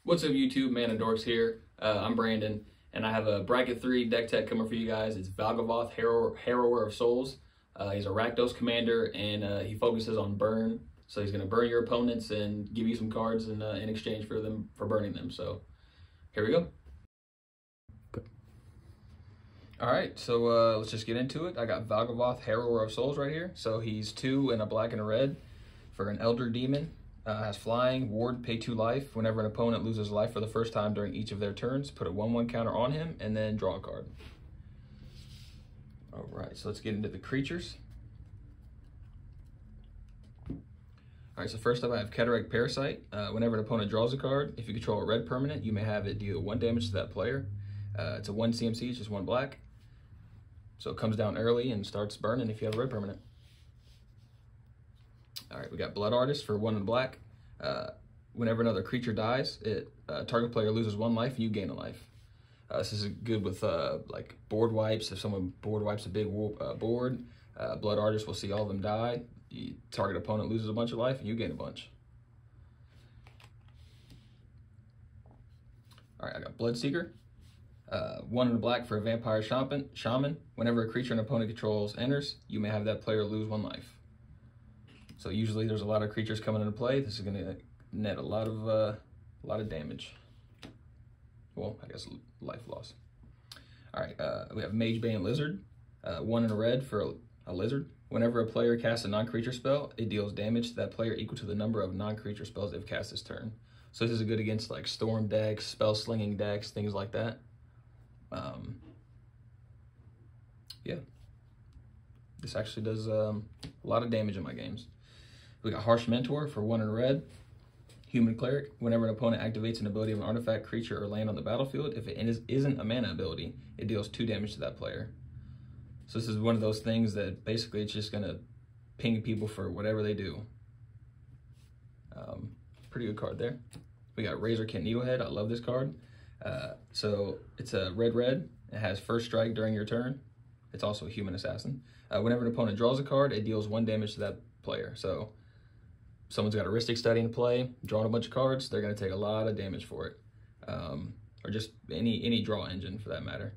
What's up YouTube, Man and Dorks here. I'm Brandon, and I have a Bracket 3 deck tech coming for you guys. It's Valgavoth, Harrower of Souls. He's a Rakdos commander, and he focuses on burn. So he's going to burn your opponents and give you some cards in exchange for burning them. So here we go. Alright, so let's just get into it. I got Valgavoth, Harrower of Souls right here. So he's 2 and a black and a red for an Elder Demon. Has flying, ward, pay 2 life. Whenever an opponent loses life for the first time during each of their turns, put a 1/1 counter on him and then draw a card. Alright, so let's get into the creatures. Alright, so first up I have Kederekt Parasite. Whenever an opponent draws a card, if you control a red permanent, you may have it deal 1 damage to that player. It's a 1 CMC, it's just 1 black. So it comes down early and starts burning if you have a red permanent. Alright, we got Blood Artist for 1 and black. Whenever another creature dies, target player loses 1 life and you gain a life. This is good with like board wipes. If someone board wipes a big board, Blood Artist will see all of them die. The target opponent loses a bunch of life and you gain a bunch. Alright, I got Bloodseeker. 1 and black for a Vampire Shaman. Whenever a creature an opponent controls enters, you may have that player lose 1 life. So usually there's a lot of creatures coming into play. This is going to net a lot of damage. Well, I guess life loss. All right, we have Magebane Lizard, 1 and a red for a lizard. Whenever a player casts a non-creature spell, it deals damage to that player equal to the number of non-creature spells they've cast this turn. So this is good against like storm decks, spell slinging decks, things like that. Yeah, this actually does a lot of damage in my games. We got Harsh Mentor for 1 and red. Human Cleric. Whenever an opponent activates an ability of an artifact, creature, or land on the battlefield, if it isn't a mana ability, it deals 2 damage to that player. So this is one of those things that basically it's just going to ping people for whatever they do. Pretty good card there. We got Razorkin Needlehead. I love this card. So it's a red. It has first strike during your turn. It's also a human assassin. Whenever an opponent draws a card, it deals 1 damage to that player. So someone's got a Ristic Study in play, drawing a bunch of cards, they're going to take a lot of damage for it. Or just any draw engine for that matter.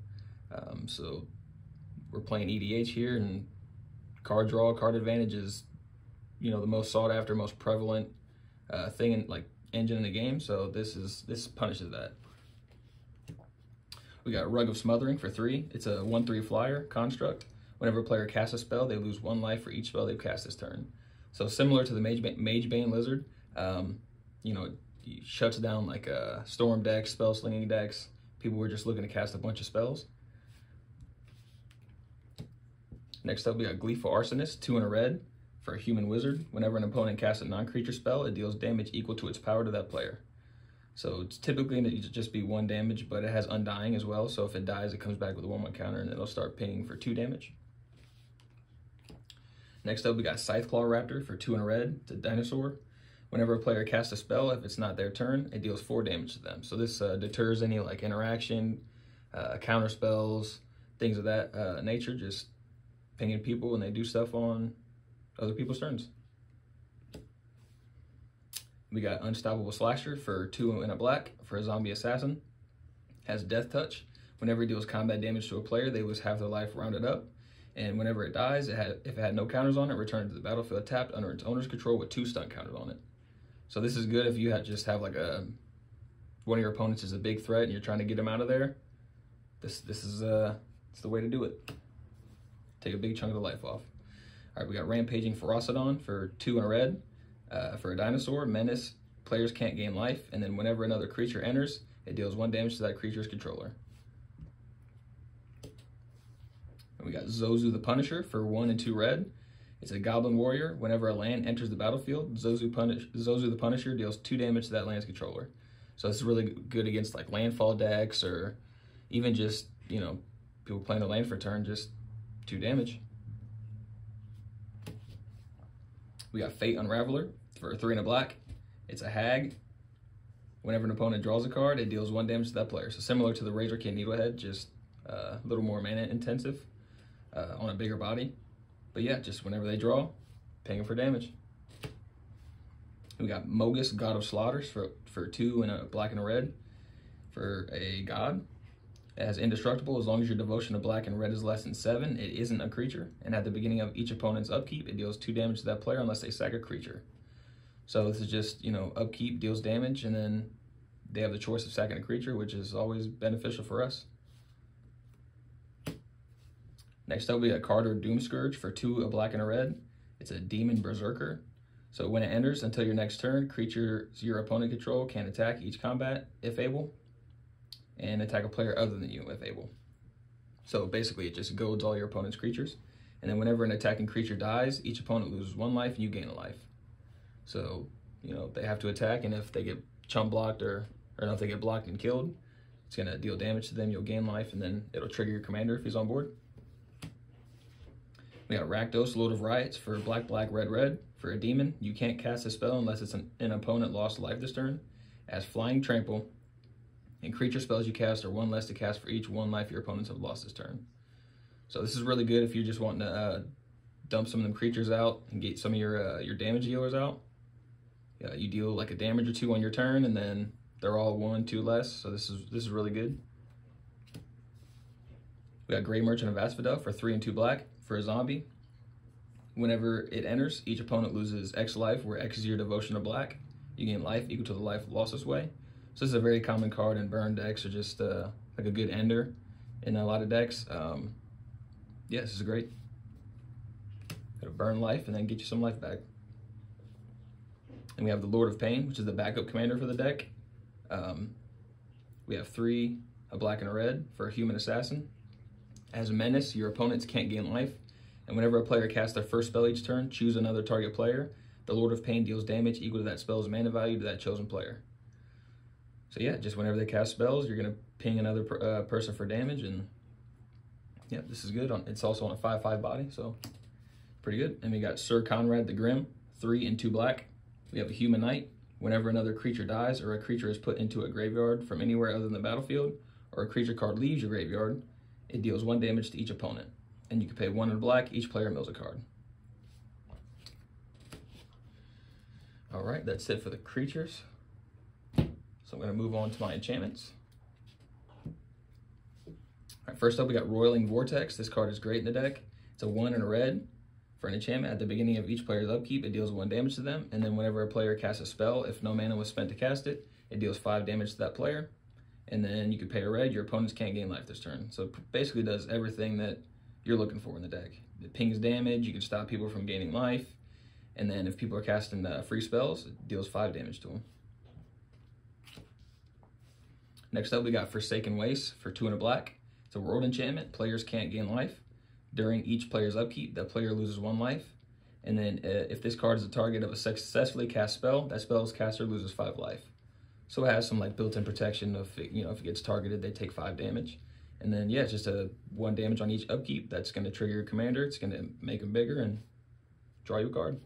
So we're playing EDH here, and card draw, card advantage is, you know, the most sought after, most prevalent thing in like engine in the game. So this punishes that. We got Rug of Smothering for 3. It's a 1/3 flyer construct. Whenever a player casts a spell, they lose 1 life for each spell they've cast this turn. So similar to the Magebane Lizard, you know, it shuts down like storm decks, spell slinging decks, people who are just looking to cast a bunch of spells. Next up, we got Gleeful Arsonist, 2 and a red for a human wizard. Whenever an opponent casts a non-creature spell, it deals damage equal to its power to that player. So it's typically going to just be 1 damage, but it has Undying as well. So if it dies, it comes back with a 1/1 counter, and it'll start pinging for 2 damage. Next up, we got Scytheclaw Raptor for 2 and a red. It's a dinosaur. Whenever a player casts a spell, if it's not their turn, it deals 4 damage to them. So this deters any like interaction, counter spells, things of that nature, just pinging people when they do stuff on other people's turns. We got Unstoppable Slasher for 2 and a black for a zombie assassin. Has Death Touch. Whenever it deals combat damage to a player, they lose half their life rounded up. And whenever it dies, if it had no counters on it, return it to the battlefield tapped under its owner's control with 2 stun counters on it. So this is good if you just have like one of your opponents is a big threat and you're trying to get them out of there. This is it's the way to do it. Take a big chunk of the life off. All right, we got Rampaging Ferocidon for 2 and a red. For a dinosaur, menace, players can't gain life, and then whenever another creature enters, it deals 1 damage to that creature's controller. And we got Zozu the Punisher for 1 and 2 red. It's a goblin warrior. Whenever a land enters the battlefield, Zozu the Punisher deals 2 damage to that land's controller. So this is really good against like landfall decks, or even just, you know, people playing a land for a turn, just 2 damage. We got Fate Unraveler for 3 and a black. It's a hag. Whenever an opponent draws a card, it deals 1 damage to that player. So similar to the Razorkin Needlehead, just a little more mana intensive on a bigger body. But yeah, just whenever they draw, ping them for damage. We got Mogis, God of Slaughters for 2 and a black and a red for a god. It has indestructible as long as your devotion to black and red is less than 7. It isn't a creature, and at the beginning of each opponent's upkeep, it deals 2 damage to that player unless they sack a creature. So this is just, you know, upkeep deals damage, and then they have the choice of sacking a creature, which is always beneficial for us. Next up, we got Kardur Doomscourge for 2, a black and a red. It's a demon berserker. So when it enters, until your next turn, creatures your opponent control can attack each combat if able, and attack a player other than you if able. So basically it just goads all your opponent's creatures. And then whenever an attacking creature dies, each opponent loses 1 life and you gain a life. So, you know, they have to attack, and if they get chump blocked or no, if they get blocked and killed, it's gonna deal damage to them, you'll gain life, and then it'll trigger your commander if he's on board. We got Rakdos, Lord of Riots for black, black, red, red. For a demon, you can't cast a spell unless it's an opponent lost life this turn. As Flying Trample, and creature spells you cast are 1 less to cast for each 1 life your opponents have lost this turn. So this is really good if you're just wanting to dump some of them creatures out and get some of your damage dealers out. You deal like a damage or 2 on your turn, and then they're all 1, 2 less. So this is really good. We got Grey Merchant of Asphodel for 3 and 2 black for a zombie. Whenever it enters, each opponent loses X life, where X is your devotion to black. You gain life equal to the life lost this way. So this is a very common card in burn decks, or just like a good ender in a lot of decks. Yeah, this is great. Gotta burn life and then get you some life back. And we have the Lord of Pain, which is the backup commander for the deck. We have 3, a black and a red for a human assassin. As a menace, your opponents can't gain life. And whenever a player casts their first spell each turn, choose another target player. The Lord of Pain deals damage equal to that spell's mana value to that chosen player. So yeah, just whenever they cast spells, you're gonna ping another person for damage, and yeah, this is good. It's also on a 5/5 body, so pretty good. And we got Syr Konrad the Grim, 3 and 2 black. We have a human knight. Whenever another creature dies or a creature is put into a graveyard from anywhere other than the battlefield, or a creature card leaves your graveyard, it deals 1 damage to each opponent. And you can pay 1 in black, each player mills a card. All right, that's it for the creatures. So I'm gonna move on to my enchantments. All right, first up, we got Roiling Vortex. This card is great in the deck. It's a 1 and a red for an enchantment. At the beginning of each player's upkeep, it deals 1 damage to them. And then whenever a player casts a spell, if no mana was spent to cast it, it deals 5 damage to that player. And then you can pay a red, your opponents can't gain life this turn. So it basically does everything that you're looking for in the deck. It pings damage, you can stop people from gaining life, and then if people are casting free spells, it deals 5 damage to them. Next up, we got Forsaken Waste for 2 and a black. It's a world enchantment. Players can't gain life. During each player's upkeep, that player loses 1 life. And then if this card is the target of a successfully cast spell, that spell's caster loses 5 life. So it has some like built-in protection of, you know, if it gets targeted, they take 5 damage. And then, yeah, it's just a 1 damage on each upkeep. That's going to trigger your commander. It's going to make him bigger and draw you a card.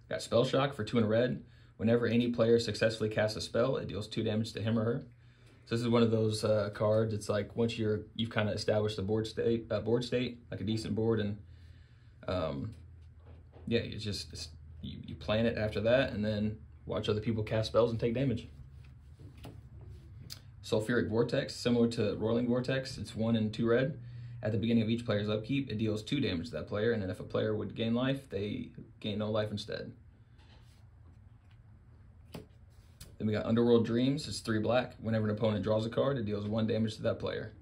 Got Spellshock for 2 and a red. Whenever any player successfully casts a spell, it deals 2 damage to him or her. So this is one of those cards. It's like once you've kind of established a board state, like a decent board, and yeah, you plan it after that, and then watch other people cast spells and take damage. Sulfuric Vortex, similar to Roiling Vortex, it's 1 and 2 red. At the beginning of each player's upkeep, it deals 2 damage to that player, and then if a player would gain life, they gain no life instead. Then we got Underworld Dreams, it's 3 black. Whenever an opponent draws a card, it deals 1 damage to that player.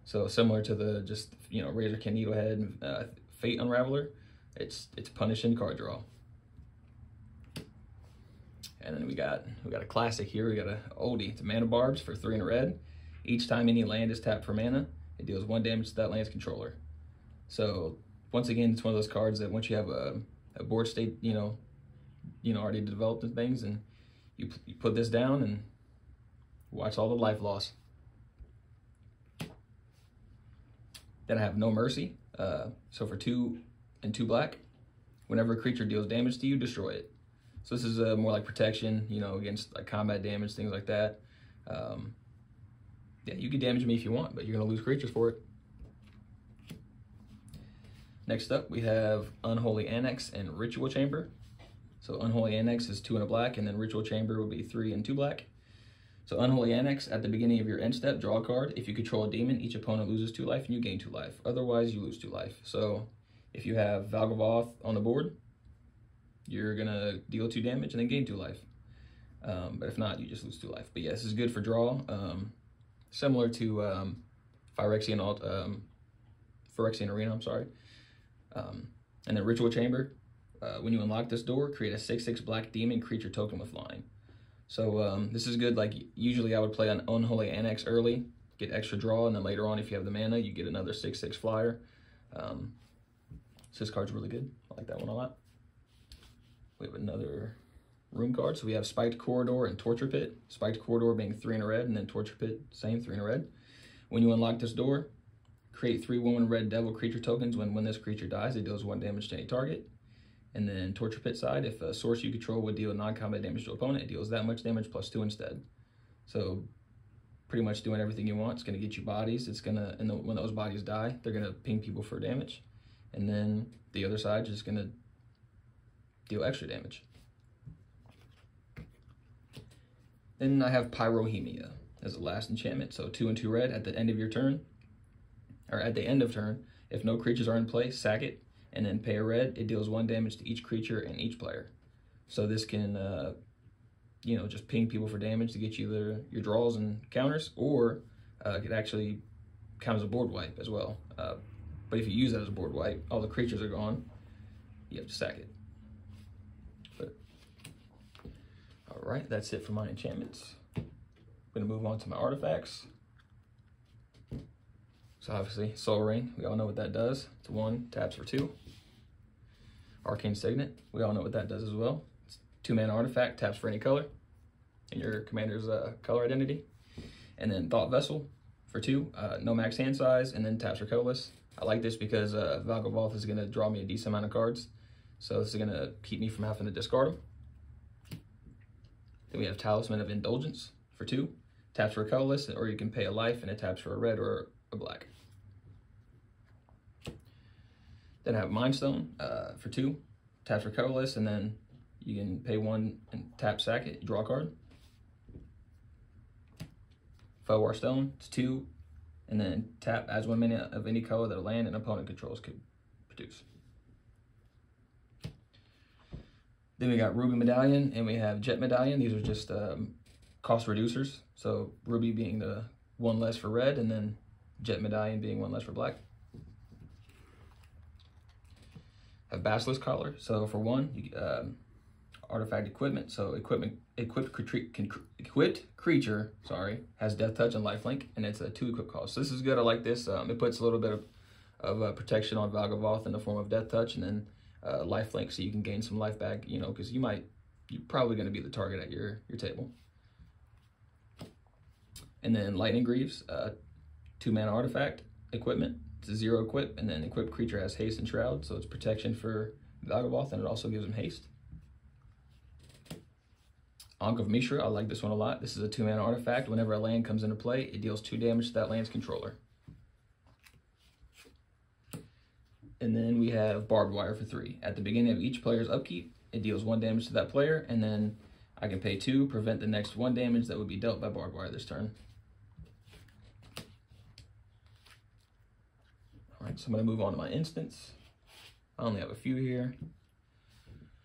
So similar to the Razorkin Needlehead and Fate Unraveler, it's punishing card draw. And then we got a classic here. We got a oldie. It's Manabarbs for 3 and a red. Each time any land is tapped for mana, it deals 1 damage to that land's controller. So once again, it's one of those cards that once you have a board state, already developed and things, and you put this down and watch all the life loss. Then I have No Mercy. So for 2 and 2 black, whenever a creature deals damage to you, destroy it. So this is more like protection, against like combat damage, things like that. Yeah, you can damage me if you want, but you're gonna lose creatures for it. Next up, we have Unholy Annex and Ritual Chamber. So Unholy Annex is 2 and a black, and then Ritual Chamber would be 3 and 2 black. So Unholy Annex, at the beginning of your end step, draw a card. If you control a demon, each opponent loses 2 life and you gain 2 life. Otherwise, you lose 2 life. So if you have Valgavoth on the board, you're gonna deal 2 damage and then gain 2 life. But if not, you just lose 2 life. But yeah, this is good for draw. Similar to Phyrexian Arena, I'm sorry. And then Ritual Chamber, when you unlock this door, create a 6/6 black demon creature token with flying. So this is good. Like, usually I would play an Unholy Annex early, get extra draw, and then later on, if you have the mana, you get another 6/6 flyer. So this card's really good. I like that one a lot. We have another room card. So we have Spiked Corridor and Torture Pit. Spiked Corridor being 3 in a red, and then Torture Pit, same, 3 in a red. When you unlock this door, create 3 1/1 red devil creature tokens. When this creature dies, it deals 1 damage to any target. And then Torture Pit side, if a source you control would deal non-combat damage to opponent, it deals that much damage plus 2 instead. So pretty much doing everything you want. It's going to get you bodies. It's going to, and when those bodies die, they're going to ping people for damage. And then the other side is just going to deal extra damage. Then I have Pyrohemia as the last enchantment. So 2 and 2 red at the end of your turn, or at the end of turn, if no creatures are in play, sack it. And then pay a red, it deals 1 damage to each creature and each player. So this can, you know, just ping people for damage to get you your draws and counters, or it could actually count as a board wipe as well. But if you use that as a board wipe, all the creatures are gone. You have to sack it. But, all right, that's it for my enchantments. I'm gonna move on to my artifacts. So obviously, Soul Ring, we all know what that does. It's 1, taps for 2. Arcane Signet, we all know what that does as well. It's 2-mana artifact, taps for any color in your commander's color identity. And then Thought Vessel for 2, no max hand size, and then taps for colorless. I like this because Valgavoth is gonna draw me a decent amount of cards. So this is gonna keep me from having to discard them. Then we have Talisman of Indulgence for 2, taps for colorless, or you can pay a life and it taps for a red or a black. Then I have Mind Stone for 2, taps for colorless, and then you can pay 1 and tap sack it, draw a card. Fellwar Stone, it's 2, and then tap adds 1 mana of any color that a land and opponent controls could produce. Then we got Ruby Medallion and we have Jet Medallion. These are just cost reducers. So Ruby being the 1 less for red, and then Jet Medallion being 1 less for black. Have Basilisk Collar. So for 1, artifact equipment. So equipped creature, has Death Touch and Lifelink, and it's a 2 equip cost. So this is good. I like this. It puts a little bit of protection on Valgavoth in the form of Death Touch, and then Lifelink, so you can gain some life back. You know, because you're probably going to be the target at your table. And then Lightning Greaves, 2-mana artifact equipment. It's a 0 equip, and then equipped creature has haste and shroud, so it's protection for Valgavoth, and it also gives him haste. Ankh of Mishra, I like this one a lot. This is a 2-mana artifact. Whenever a land comes into play, it deals 2 damage to that land's controller. And then we have Barbed Wire for 3. At the beginning of each player's upkeep, it deals 1 damage to that player, and then I can pay 2, prevent the next 1 damage that would be dealt by Barbed Wire this turn. All right, so I'm going to move on to my instants. I only have a few here.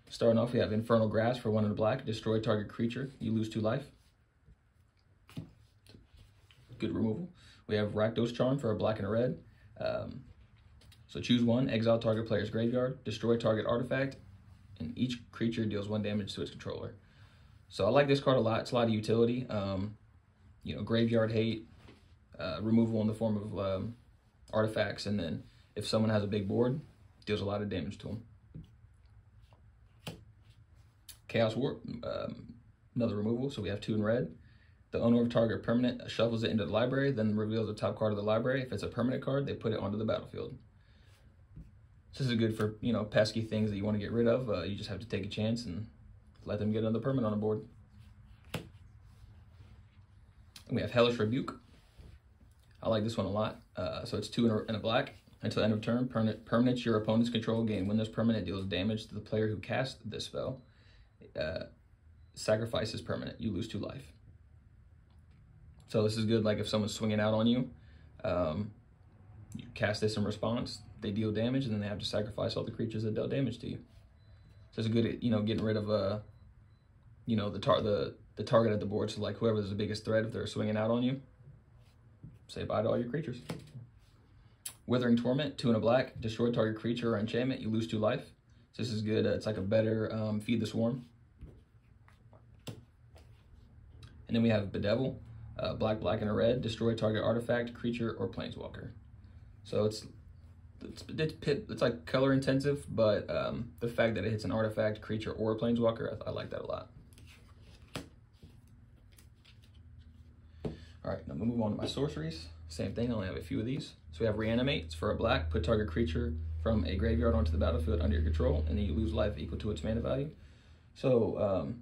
Starting off, we have Infernal Grasp for 1 in the black. Destroy target creature. You lose 2 life. Good removal. We have Rakdos Charm for a black and a red. So choose 1, exile target player's graveyard, destroy target artifact, and each creature deals 1 damage to its controller. So I like this card a lot. It's a lot of utility. You know, graveyard hate, removal in the form of artifacts, and then if someone has a big board, deals a lot of damage to them. Chaos Warp, another removal, so we have 2 in red. The owner of target permanent shuffles it into the library, then reveals the top card of the library. If it's a permanent card, they put it onto the battlefield. So this is good for, you know, pesky things that you want to get rid of. You just have to take a chance and let them get another permanent on the board. And we have Hellish Rebuke. I like this one a lot. So it's 2 in a black. Until end of turn, permanents your opponent's control gain. When this permanent deals damage to the player who cast this spell, sacrifice is permanent. You lose 2 life. So this is good, like if someone's swinging out on you, you cast this in response, they deal damage, and then they have to sacrifice all the creatures that dealt damage to you. So it's good at, you know, getting rid of, you know, the target at the board. So like whoever's the biggest threat, if they're swinging out on you, say bye to all your creatures. Withering Torment, 2 and a black, destroy target creature or enchantment, you lose 2 life. So this is good. It's like a better Feed the Swarm. And then we have Bedevil, black, black, and a red, destroy target artifact, creature, or planeswalker. So it's like color intensive, but the fact that it hits an artifact, creature, or a planeswalker, I like that a lot. All right, now I'm gonna move on to my sorceries. Same thing, I only have a few of these. So we have Reanimate, it's for a black, put target creature from a graveyard onto the battlefield under your control, and then you lose life equal to its mana value. So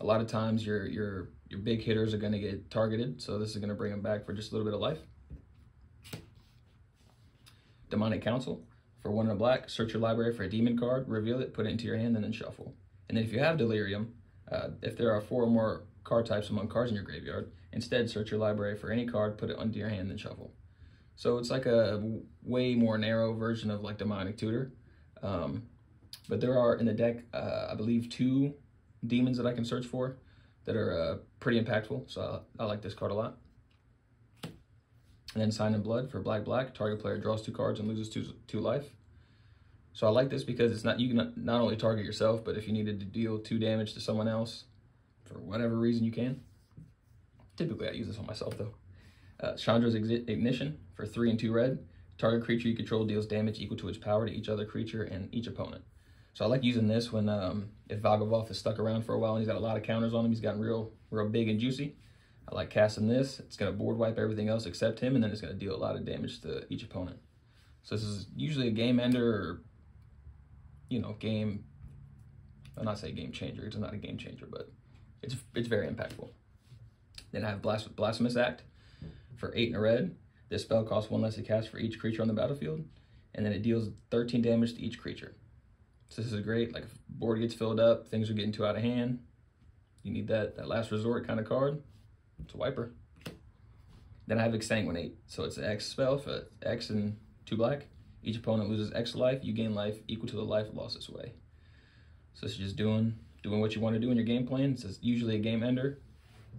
a lot of times your big hitters are gonna get targeted, so this is gonna bring them back for just a little bit of life. Demonic Council, for 1 and a black, search your library for a demon card, reveal it, put it into your hand, and then shuffle. And then if you have Delirium, if there are 4 or more card types among cards in your graveyard, instead search your library for any card, put it under your hand, then shuffle. So it's like a way more narrow version of like Demonic Tutor. But there are in the deck, I believe 2 demons that I can search for that are pretty impactful. So I like this card a lot. And then Sign in Blood, for black, black, target player draws 2 cards and loses 2 life. So I like this because it's not, you can not only target yourself, but if you needed to deal 2 damage to someone else, for whatever reason you can. Typically I use this on myself though. Chandra's Ignition, for 3 and 2 red, target creature you control deals damage equal to its power to each other creature and each opponent. So I like using this when if Valgavoth is stuck around for a while and he's got a lot of counters on him, he's gotten real big and juicy. I like casting this. It's going to board wipe everything else except him, and then it's going to deal a lot of damage to each opponent. So this is usually a game ender or, you know, I'll not say game changer. It's not a game changer, but it's very impactful. Then I have Blasphemous Act, for 8 and a red. This spell costs 1 less to cast for each creature on the battlefield, and then it deals 13 damage to each creature. So this is great. Like if the board gets filled up, things are getting too out of hand, you need that last resort kind of card. It's a wiper. Then I have Exsanguinate. So it's an X spell for X and 2 black. Each opponent loses X life. You gain life equal to the life lost this way. So it's just doing what you want to do in your game plan. It's usually a game ender.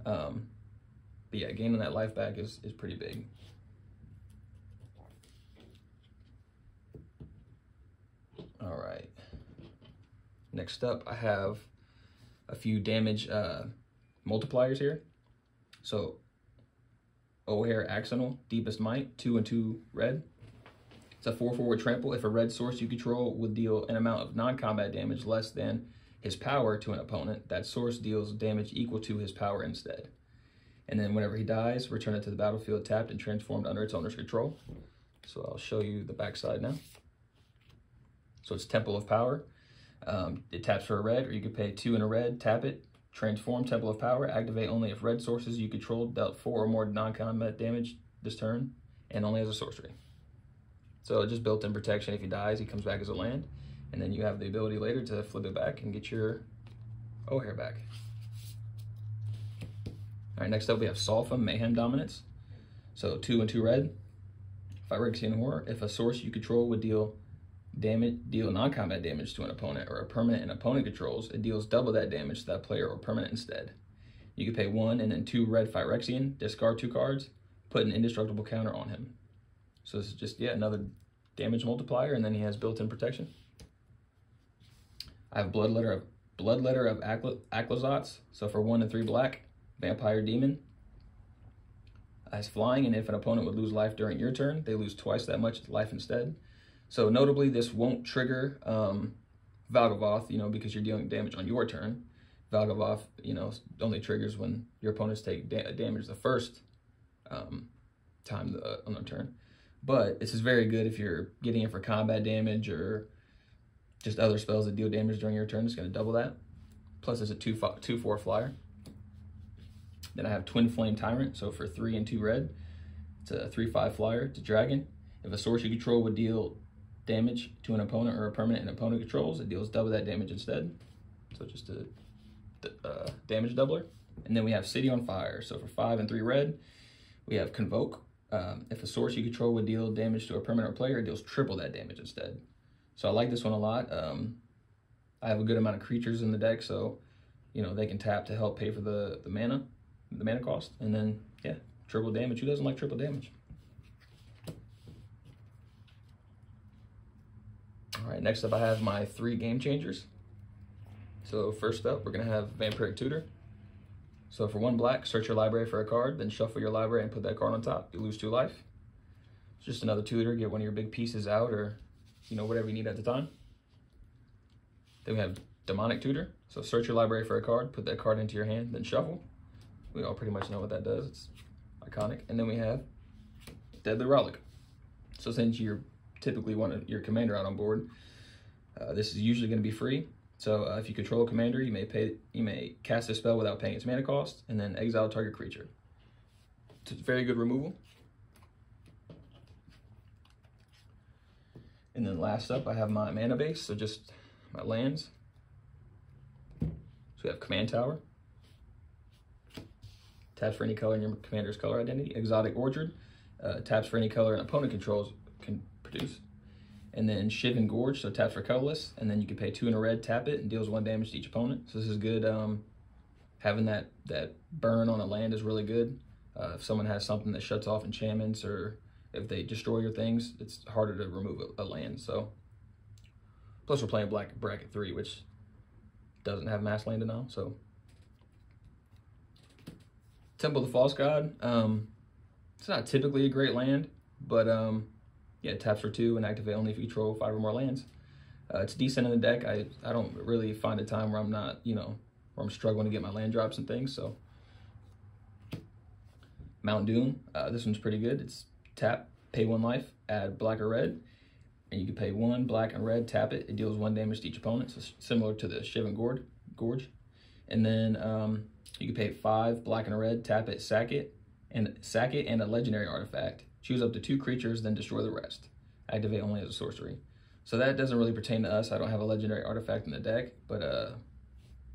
But yeah, gaining that life back is pretty big. All right. Next up, I have a few damage multipliers here. So, O'Hare Axonal, Deepest Might, 2 and 2 red. It's a 4/4 with trample. If a red source you control would deal an amount of non-combat damage less than his power to an opponent, that source deals damage equal to his power instead. And then whenever he dies, return it to the battlefield tapped and transformed under its owner's control. So I'll show you the backside now. So it's Temple of Power. It taps for a red, or you could pay 2 and a red, tap it, transform Temple of Power, activate only if red sources you control dealt 4 or more non-combat damage this turn, and only as a sorcery. So just built-in protection. If he dies, he comes back as a land, and then you have the ability later to flip it back and get your O'Hare back. All right, next up we have Sulfa, Mayhem Dominance. So 2 and 2 red, Phyrexian Horror. If a source you control would deal non-combat damage to an opponent or a permanent an opponent controls, it deals double that damage to that player or permanent instead. You can pay 1 and then 2 red Phyrexian, discard 2 cards, put an indestructible counter on him. So this is just, yeah, another damage multiplier, and then he has built-in protection. I have Bloodletter of Aclazotz. So for 1 and 3 black, Vampire Demon. Has flying, and if an opponent would lose life during your turn, they lose twice that much life instead. So notably, this won't trigger Valgavoth, you know, because you're dealing damage on your turn. Valgavoth, you know, only triggers when your opponents take damage the first time on their turn. But this is very good if you're getting it for combat damage or just other spells that deal damage during your turn. It's going to double that. Plus, it's a 2/4 flyer. Then I have Twin Flame Tyrant. So for 3 and 2 red, it's a 3/5 flyer. It's a dragon. If a source you control would deal damage to an opponent or a permanent an opponent controls, it deals double that damage instead. So just a damage doubler. And then we have City on Fire. So for 5 and 3 red, we have Convoke. If a source you control would deal damage to a permanent player, it deals triple that damage instead. So I like this one a lot. I have a good amount of creatures in the deck, so they can tap to help pay for the mana cost. And then yeah, triple damage. Who doesn't like triple damage? All right, next up I have my 3 game changers. So first up, we're gonna have Vampiric Tutor. So for 1 black, search your library for a card, then shuffle your library and put that card on top. You lose 2 life. It's just another tutor. Get one of your big pieces out, or whatever you need at the time. Then we have Demonic Tutor. So search your library for a card, put that card into your hand, then shuffle. We all pretty much know what that does. It's iconic. And then we have Deadly Relic. So since you're typically want your commander out on board, this is usually going to be free. So if you control a commander, you may cast a spell without paying its mana cost, and then exile target creature. It's very good removal. And then last up, I have my mana base, so just my lands. So we have Command Tower. Taps for any color in your commander's color identity. Exotic Orchard. Taps for any color an opponent controls can produce. And then Shivan Gorge, so taps for colorless, and then you can pay 2 and a red, tap it, and deals 1 damage to each opponent. So this is good. Having that burn on a land is really good. If someone has something that shuts off enchantments, or if they destroy your things, it's harder to remove a land. So plus we're playing black bracket 3, which doesn't have mass land now. So Temple of the False God. It's not typically a great land, but yeah, it taps for 2 and activate only if you control 5 or more lands. It's decent in the deck. I don't really find a time where I'm not, where I'm struggling to get my land drops and things. So Mount Doom, this one's pretty good. It's tap, pay 1 life, add black or red, and you can pay 1 black and red, tap it. It deals 1 damage to each opponent, so similar to the Shivan Gorge. And then you can pay 5 black and red, tap it, sack it, and a legendary artifact. Choose up to 2 creatures, then destroy the rest. Activate only as a sorcery. So that doesn't really pertain to us. I don't have a legendary artifact in the deck, but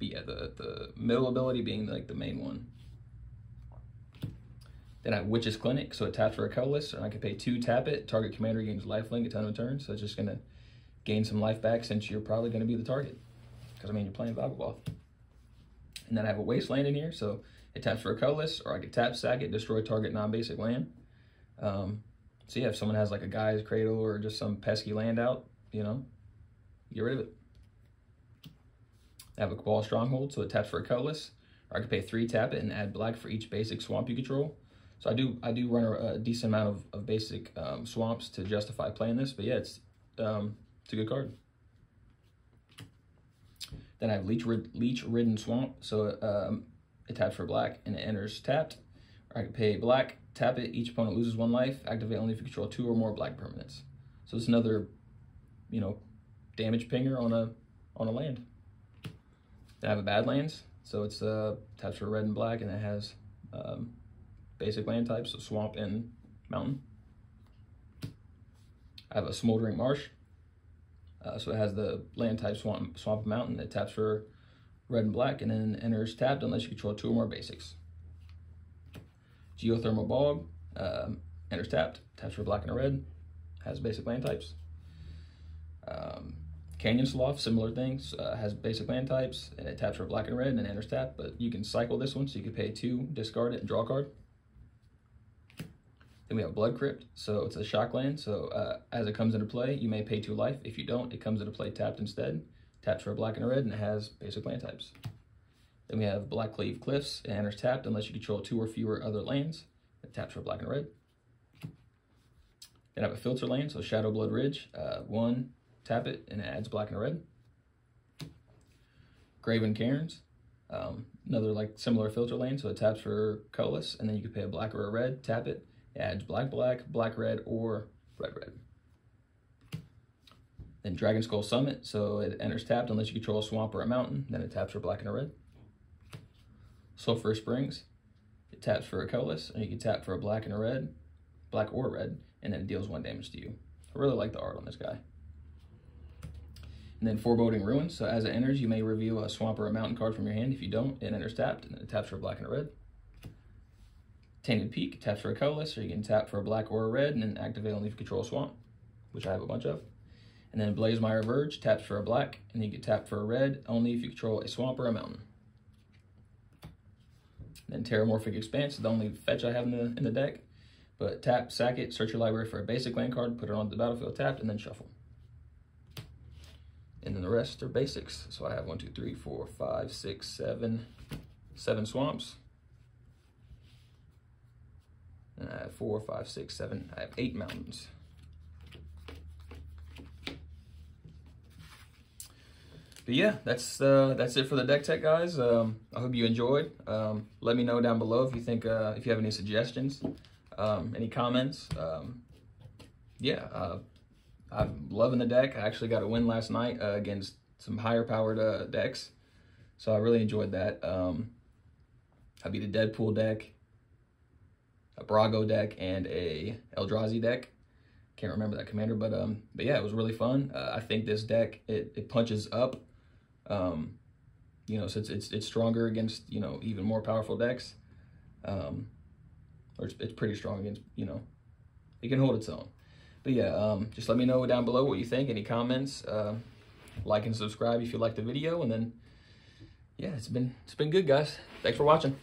yeah, the middle ability being like the main one. Then I have Witch's Clinic, so it taps for a colorless, and I can pay 2, tap it. Target commander gains lifelink a ton of turns, so it's just gonna gain some life back since you're probably gonna be the target. Because you're playing Valgavoth. And then I have a Wasteland in here, so it taps for a colorless, or I can tap, sack it, destroy target non-basic land. So yeah, if someone has like a Guy's Cradle or just some pesky land out, get rid of it. I have a Cabal Stronghold, so it taps for a colorless, or I can pay 3, tap it, and add black for each basic swamp you control. So I do run a decent amount of basic swamps to justify playing this, but yeah, it's a good card. Then I have Leech Ridden Swamp, so it taps for black and it enters tapped. Or I can pay black, tap it, each opponent loses 1 life, activate only if you control 2 or more black permanents. So it's another, damage pinger on a land. Then I have a Badlands, so it's taps for red and black, and it has basic land types, so swamp and mountain. I have a Smoldering Marsh, so it has the land type swamp and mountain. It taps for red and black, and then enters tapped unless you control 2 or more basics. Geothermal Bog, enters tapped, taps for black and a red, has basic land types. Canyon Sloth, similar things, has basic land types, and it taps for black and red and enters tapped, but you can cycle this one, so you can pay 2, discard it, and draw a card. Then we have Blood Crypt, so it's a shock land, so as it comes into play, you may pay 2 life. If you don't, it comes into play tapped instead. Taps for a black and a red, and it has basic land types. Then we have Blackcleave Cliffs. It enters tapped unless you control 2 or fewer other lands. It taps for black and red. Then I have a Filter Land, so Shadowblood Ridge. 1, tap it, and it adds black and a red. Graven Cairns. Another similar filter lane, so it taps for colorless, and then you can pay a black or a red, tap it. It adds black, black, red, or red, red. Then Dragon Skull Summit, so it enters tapped unless you control a swamp or a mountain, then it taps for black and a red. Sulfur Springs, it taps for a colorless, and you can tap for a black and a red, black or red, and then it deals 1 damage to you. I really like the art on this guy. And then Foreboding Ruin. So as it enters, you may reveal a swamp or a mountain card from your hand. If you don't, it enters tapped, and then it taps for a black and a red. Tainted Peak, taps for a colorless, so you can tap for a black or a red, and then activate only if you control a swamp, which I have a bunch of. And then Blazemire Verge, taps for a black, and you can tap for a red, only if you control a swamp or a mountain. Then Terramorphic Expanse is the only fetch I have in the deck. But tap, sack it, search your library for a basic land card, put it on the battlefield tapped, and then shuffle. And then the rest are basics. So I have 1, 2, 3, 4, 5, 6, 7, 7 swamps. And I have 4, 5, 6, 7. I have 8 mountains. But yeah, that's it for the deck tech, guys. I hope you enjoyed. Let me know down below if you think if you have any suggestions, any comments. I'm loving the deck. I actually got a win last night against some higher powered decks, so I really enjoyed that. I beat a Deadpool deck, a Brago deck, and a Eldrazi deck. Can't remember that commander, but yeah, it was really fun. I think this deck it punches up. You know, so it's stronger against, you know, even more powerful decks. Or it's pretty strong against, you know, it can hold its own. But yeah, just let me know down below what you think, any comments, like and subscribe if you liked the video, and then yeah, it's been good, guys. Thanks for watching.